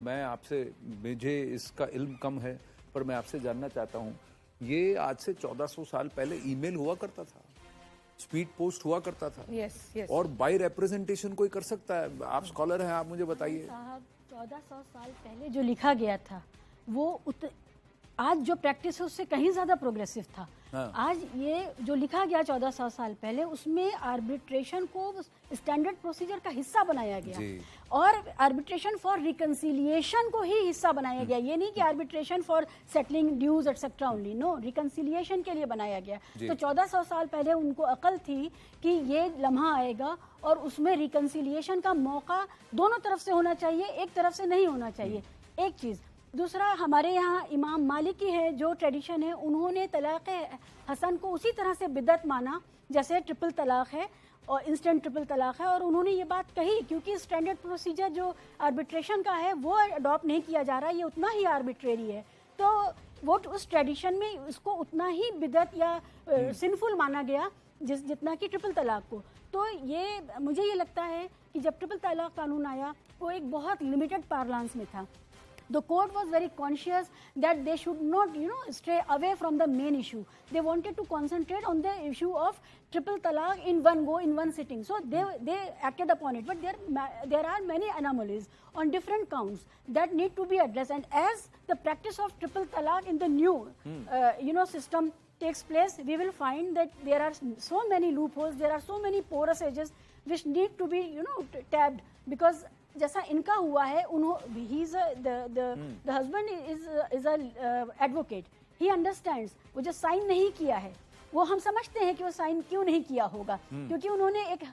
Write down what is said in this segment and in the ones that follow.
मैं आपसे, मुझे इसका इल्म कम है पर मैं आपसे जानना चाहता हूँ, ये आज से 1400 साल पहले ईमेल हुआ करता था, स्पीड पोस्ट हुआ करता था। yes. और बाय रिप्रेजेंटेशन कोई कर सकता है? आप स्कॉलर हैं, आप मुझे बताइए। साहब 1400 साल पहले जो लिखा गया था वो आज जो प्रैक्टिस है उससे कहीं ज्यादा प्रोग्रेसिव था। हाँ। आज ये जो लिखा गया 1400 साल पहले उसमें आर्बिट्रेशन को स्टैंडर्ड प्रोसीजर का हिस्सा बनाया गया और आर्बिट्रेशन फॉर रिकंसिलिएशन को ही हिस्सा बनाया गया। ये नहीं कि arbitration for settling dues etcetera only, no, reconciliation के लिए बनाया गया। तो 1400 साल पहले उनको अकल थी कि ये लम्हा आएगा और उसमें रिकंसिलिएशन का मौका दोनों तरफ से होना चाहिए, एक तरफ से नहीं होना चाहिए। एक चीज। दूसरा, हमारे यहाँ इमाम मालिक की है जो ट्रेडिशन है, उन्होंने तलाक हसन को उसी तरह से बिदअत माना जैसे ट्रिपल तलाक है और इंस्टेंट ट्रिपल तलाक है, और उन्होंने ये बात कही क्योंकि स्टैंडर्ड प्रोसीजर जो आर्बिट्रेशन का है वो अडॉप्ट नहीं किया जा रहा, ये उतना ही आर्बिट्रेरी है। तो वो उस ट्रेडिशन में उसको उतना ही बिदअत या सिनफुल माना गया जितना कि ट्रिपल तलाक को। तो ये मुझे ये लगता है कि जब ट्रिपल तलाक कानून आया वो एक बहुत लिमिटेड पार्लांस में था। The court was very conscious that they should not, stray away from the main issue. They wanted to concentrate on the issue of triple talaq in one go, in one sitting. So they acted upon it. But there are many anomalies on different counts that need to be addressed. And as the practice of triple talaq in the new, system takes place, we will find that there are so many loopholes, there are so many porous edges which need to be, tapped, because जैसा इनका हुआ है, the husband is a advocate, he understands। वो जो sign नहीं किया है वो हम समझते हैं कि वो साइन क्यों नहीं किया होगा, क्योंकि उन्होंने एक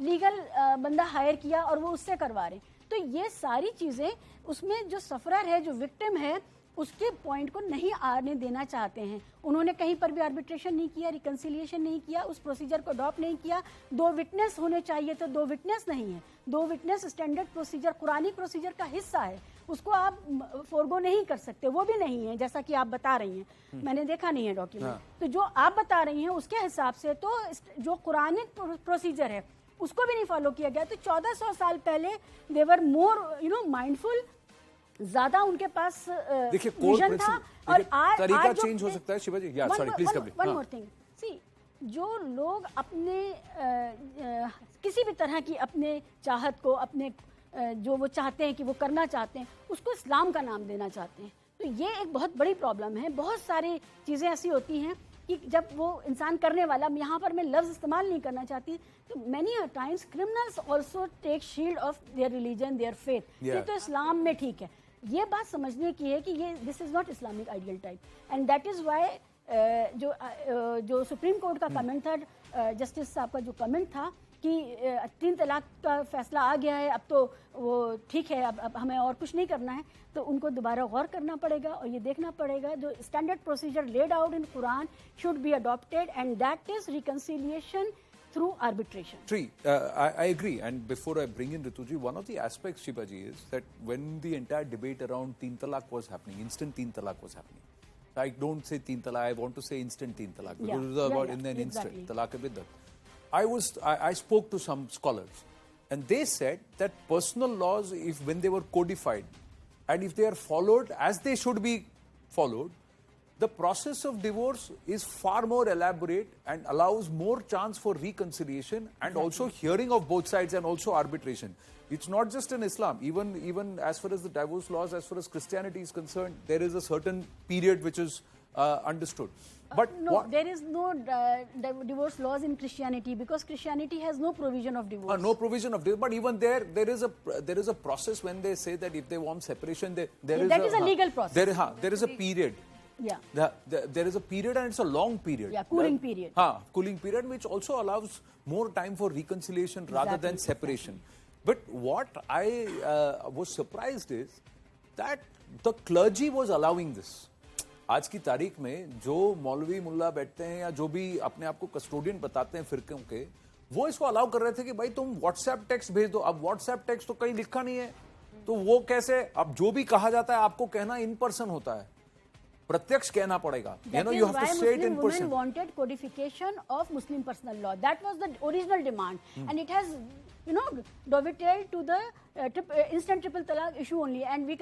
लीगल बंदा हायर किया और वो उससे करवा रहे। तो ये सारी चीजें उसमें जो सफरर है, जो विक्टिम है, उसके पॉइंट को नहीं आने देना चाहते हैं। उन्होंने कहीं पर भी आर्बिट्रेशन नहीं किया, रिकंसिलिएशन नहीं किया, उस प्रोसीजर को अडॉप्ट नहीं किया। 2 विटनेस होने चाहिए तो 2 विटनेस नहीं है। 2 विटनेस स्टैंडर्ड प्रोसीजर, कुरानी प्रोसीजर का हिस्सा है, उसको आप फोरगो नहीं कर सकते। वो भी नहीं है जैसा कि आप बता रही हैं, मैंने देखा नहीं है डॉक्यूमेंट। तो जो आप बता रही हैं उसके हिसाब से तो जो कुरानी प्रोसीजर है उसको भी नहीं फॉलो किया गया। तो 1400 साल पहले दे वर मोर माइंडफुल, ज्यादा उनके पास विजन था। और तरीका चेंज हो सकता है। Shiva ji, sorry please complete. One more thing, see, जो लोग अपने किसी भी तरह की अपने चाहत को, अपने जो वो चाहते हैं कि वो करना चाहते हैं, उसको इस्लाम का नाम देना चाहते हैं। तो ये एक बहुत बड़ी प्रॉब्लम है। बहुत सारी चीजें ऐसी होती हैं कि जब वो इंसान करने वाला, यहाँ पर मैं लफ्ज इस्तेमाल नहीं करना चाहती, तो many times criminals also take shield of their religion, their faith. ये तो इस्लाम में ठीक है, ये बात समझने की है कि ये this is not Islamic ideal type, and that is why जो सुप्रीम कोर्ट का कमेंट था, जस्टिस साहब का जो कमेंट था कि 3 तलाक का फैसला आ गया है, अब तो वो ठीक है, अब हमें और कुछ नहीं करना है, तो उनको दोबारा गौर करना पड़ेगा और ये देखना पड़ेगा जो standard procedure laid out in Quran should be adopted, and that is reconciliation through arbitration. I agree. And before I bring in Rituji, one of the aspects, Shiva ji, is that when the entire debate around Teen Talaq was happening, instant Teen Talaq was happening. I don't say Teen Talaq, I want to say instant Teen Talaq, because it was about in an instant, Talaq Biddat. I spoke to some scholars, and they said that personal laws, when they were codified, and if they are followed as they should be followed, the process of divorce is far more elaborate and allows more chance for reconciliation and also hearing of both sides and also arbitration. It's not just in Islam. Even as far as the divorce laws, as far as Christianity is concerned, there is a certain period which is understood. But no, there is no divorce laws in Christianity, because Christianity has no provision of divorce. No provision of divorce. But even there is a process when they say that if they want separation, that is a legal process. There is a period. Yeah. There is a period, and it's a long period. Yeah, cooling period. Cooling period, which also allows more time for reconciliation rather than separation. But what I was surprised is that the clergy was allowing this. आज की तारीख में जो मौलवी मुल्ला बैठते हैं या जो भी अपने आप को कस्टोडियन बताते हैं फिरकों के, वो इसको अलाउ कर रहे थे कि भाई तुम व्हाट्सएप टेक्स्ट भेज दो। अब व्हाट्सएप टेक्स्ट तो कहीं लिखा नहीं है, तो वो कैसे, अब जो भी कहा जाता है आपको कहना इन पर्सन होता है, प्रत्यक्ष कहना पड़ेगा. You have to say it in person. Muslim women wanted codification of Muslim personal law. That was the original demand, and it has, dovetailed to the instant triple talaq issue only, and we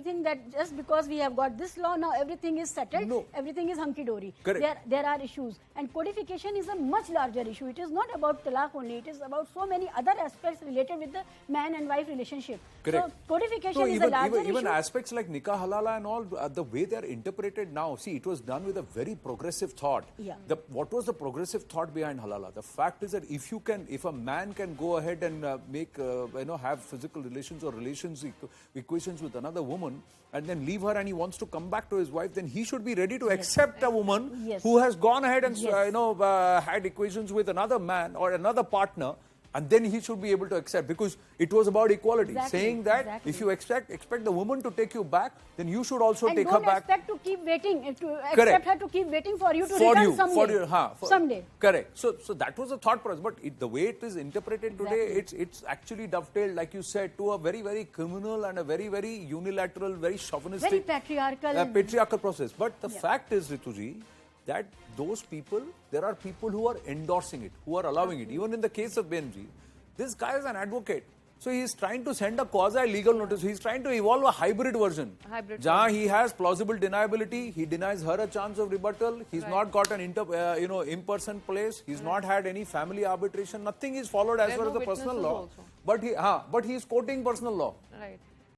think that just because we have got this law now everything is settled, No. everything is hunky dory. Correct. There are issues, and codification is a much larger issue. It is not about talaq only, it is about so many other aspects related with the man and wife relationship. Correct. So codification So is a larger even issue. aspects like nikah halala and all, the way they are interpreted now, see, it was done with a very progressive thought. Yeah. What was the progressive thought behind halala? The fact is that if a man can go ahead and have physical relations or equations with another woman and then leave her, and he wants to come back to his wife, then he should be ready to accept a woman Yes. who has gone ahead and Yes. had equations with another man or another partner. And then he should be able to accept, because it was about equality. Exactly, Saying that exactly. if you expect the woman to take you back, then you should also And take don't her back. expect to keep waiting, expect Correct. her to keep waiting for you to For return you, someday. Someday. Correct. So that was the thought process. But the way it is interpreted today, Exactly. it's actually dovetailed, like you said, to a very, very criminal and a very, very unilateral, very chauvinistic, Very patriarchal. patriarchal process. But the Yeah. fact is, Rituji, that those people, there are people who are endorsing it, who are allowing it. Even in the case of Benji, this guy is an advocate. So he is trying to send a quasi-legal notice. He is trying to evolve a hybrid version. Jahan he has plausible deniability. He denies her a chance of rebuttal. He's not got an in-person place. He's not had any family arbitration. Nothing is followed as There far are as no the personal witnesses law. also. But he is quoting personal law. Right.